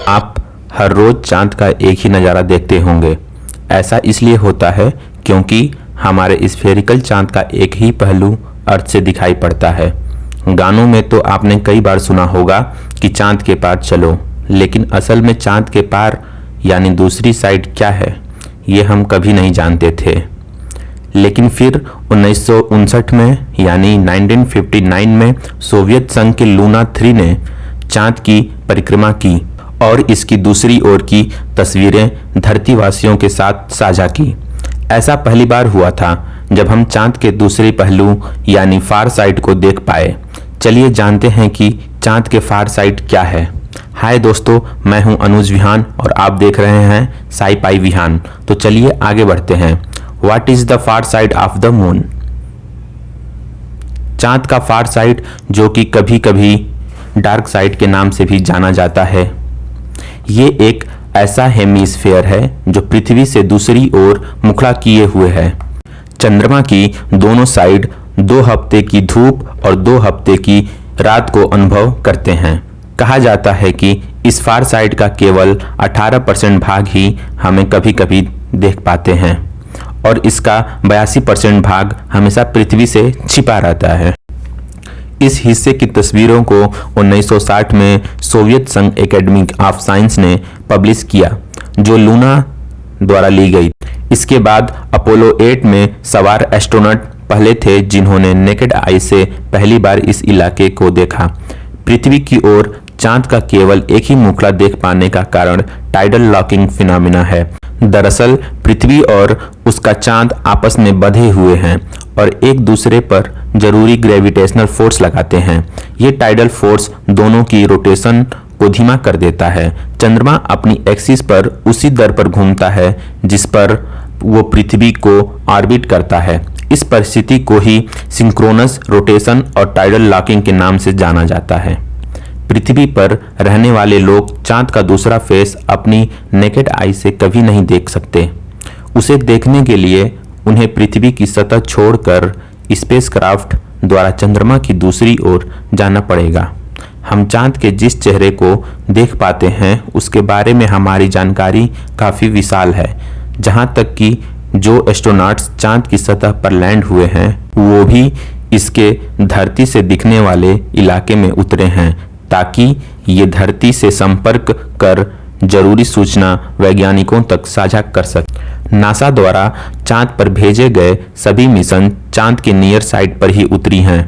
आप हर रोज चांद का एक ही नज़ारा देखते होंगे। ऐसा इसलिए होता है क्योंकि हमारे स्फेरिकल चांद का एक ही पहलू अर्थ से दिखाई पड़ता है। गानों में तो आपने कई बार सुना होगा कि चांद के पार चलो, लेकिन असल में चांद के पार यानी दूसरी साइड क्या है, ये हम कभी नहीं जानते थे। लेकिन फिर 1959 में यानी 1959 में सोवियत संघ के लूना 3 ने चांद की परिक्रमा की और इसकी दूसरी ओर की तस्वीरें धरतीवासियों के साथ साझा की। ऐसा पहली बार हुआ था जब हम चांद के दूसरे पहलू यानी फार साइड को देख पाए। चलिए जानते हैं कि चांद के फार साइड क्या है। हाय दोस्तों, मैं हूं अनुज विहान और आप देख रहे हैं साई पाई विहान। तो चलिए आगे बढ़ते हैं। What is the far side of the moon? चांद का फार साइड, जो कि कभी कभी डार्क साइड के नाम से भी जाना जाता है, ये एक ऐसा हेमिस्फेयर है जो पृथ्वी से दूसरी ओर मुखड़ा किए हुए है। चंद्रमा की दोनों साइड 2 हफ्ते की धूप और 2 हफ्ते की रात को अनुभव करते हैं। कहा जाता है कि इस फार साइड का केवल 18% भाग ही हमें कभी कभी देख पाते हैं और इसका 82% भाग हमेशा पृथ्वी से छिपा रहता है। इस हिस्से की तस्वीरों को 1960 में सोवियत संघ एकेडमी ऑफ साइंस ने पब्लिश किया, जो लूना द्वारा ली गई। इसके बाद अपोलो 8 में सवार एस्ट्रोनॉट पहले थे जिन्होंने नेकेड आई से पहली बार इस इलाके को देखा। पृथ्वी की ओर चांद का केवल एक ही मुखड़ा देख पाने का कारण टाइडल लॉकिंग फिनोमिना है। दरअसल पृथ्वी और उसका चांद आपस में बंधे हुए हैं और एक दूसरे पर जरूरी ग्रेविटेशनल फोर्स लगाते हैं। ये टाइडल फोर्स दोनों की रोटेशन को धीमा कर देता है। चंद्रमा अपनी एक्सिस पर उसी दर पर घूमता है जिस पर वो पृथ्वी को ऑर्बिट करता है। इस परिस्थिति को ही सिंक्रोनस रोटेशन और टाइडल लॉकिंग के नाम से जाना जाता है। पृथ्वी पर रहने वाले लोग चांद का दूसरा फेस अपनी नेकेड आई से कभी नहीं देख सकते। उसे देखने के लिए उन्हें पृथ्वी की सतह छोड़कर स्पेसक्राफ्ट द्वारा चंद्रमा की दूसरी ओर जाना पड़ेगा। हम चांद के जिस चेहरे को देख पाते हैं उसके बारे में हमारी जानकारी काफ़ी विशाल है। जहां तक कि जो एस्ट्रोनॉट्स चांद की सतह पर लैंड हुए हैं वो भी इसके धरती से दिखने वाले इलाके में उतरे हैं ताकि ये धरती से संपर्क कर जरूरी सूचना वैज्ञानिकों तक साझा कर सके। नासा द्वारा चांद पर भेजे गए सभी मिशन चांद के नियर साइड पर ही उतरी हैं।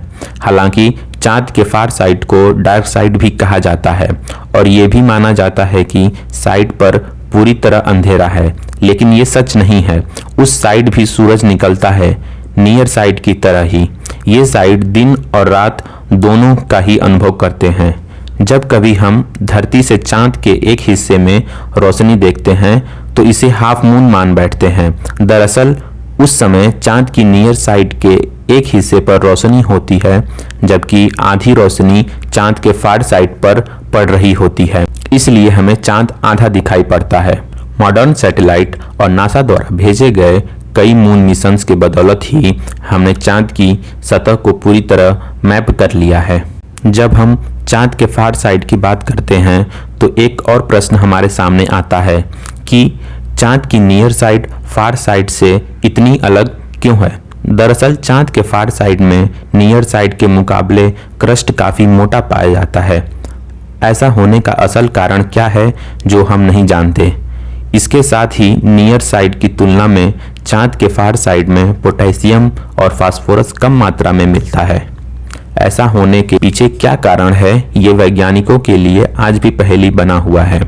हालांकि चांद के फार साइड को डार्क साइड भी कहा जाता है और ये भी माना जाता है कि साइड पर पूरी तरह अंधेरा है, लेकिन ये सच नहीं है। उस साइड भी सूरज निकलता है, नियर साइड की तरह ही। ये साइड दिन और रात दोनों का ही अनुभव करते हैं। जब कभी हम धरती से चांद के एक हिस्से में रोशनी देखते हैं तो इसे हाफ मून मान बैठते हैं। दरअसल उस समय चांद की नियर साइड के एक हिस्से पर रोशनी होती है जबकि आधी रोशनी चांद के फार साइड पर पड़ रही होती है, इसलिए हमें चांद आधा दिखाई पड़ता है। मॉडर्न सैटेलाइट और नासा द्वारा भेजे गए कई मून मिशंस के बदौलत ही हमने चांद की सतह को पूरी तरह मैप कर लिया है। जब हम चांद के फार साइड की बात करते हैं तो एक और प्रश्न हमारे सामने आता है कि चांद की नियर साइड फार साइड से इतनी अलग क्यों है। दरअसल चांद के फार साइड में नियर साइड के मुकाबले क्रस्ट काफ़ी मोटा पाया जाता है। ऐसा होने का असल कारण क्या है जो हम नहीं जानते। इसके साथ ही नियर साइड की तुलना में चांद के फार साइड में पोटेशियम और फास्फोरस कम मात्रा में मिलता है। ऐसा होने के पीछे क्या कारण है, ये वैज्ञानिकों के लिए आज भी पहेली बना हुआ है।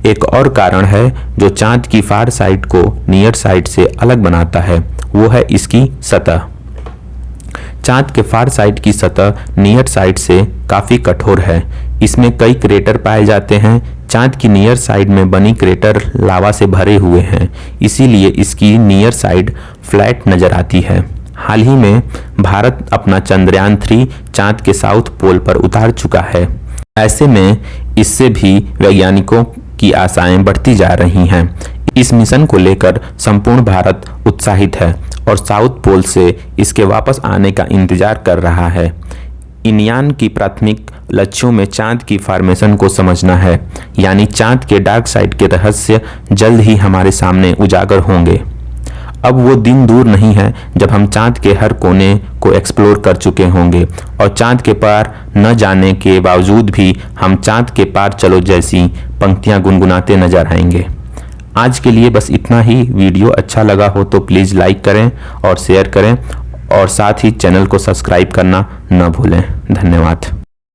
एक और कारण है जो चांद की फार साइड को नियर साइड से अलग बनाता है, वो है इसकी सतह। चांद के फार साइड की सतह नियर साइड से काफ़ी कठोर है। इसमें कई क्रेटर पाए जाते हैं। चांद की नियर साइड में बनी क्रेटर लावा से भरे हुए हैं, इसीलिए इसकी नियर साइड फ्लैट नजर आती है। हाल ही में भारत अपना चंद्रयान 3 चांद के साउथ पोल पर उतार चुका है। ऐसे में इससे भी वैज्ञानिकों की आशाएं बढ़ती जा रही हैं। इस मिशन को लेकर संपूर्ण भारत उत्साहित है और साउथ पोल से इसके वापस आने का इंतजार कर रहा है। इन यान की प्राथमिक लक्ष्यों में चांद की फॉर्मेशन को समझना है, यानी चांद के डार्क साइड के रहस्य जल्द ही हमारे सामने उजागर होंगे। अब वो दिन दूर नहीं है जब हम चांद के हर कोने को एक्सप्लोर कर चुके होंगे और चांद के पार न जाने के बावजूद भी हम चांद के पार चलो जैसी पंक्तियां गुनगुनाते नजर आएंगे। आज के लिए बस इतना ही। वीडियो अच्छा लगा हो तो प्लीज़ लाइक करें और शेयर करें और साथ ही चैनल को सब्सक्राइब करना न भूलें। धन्यवाद।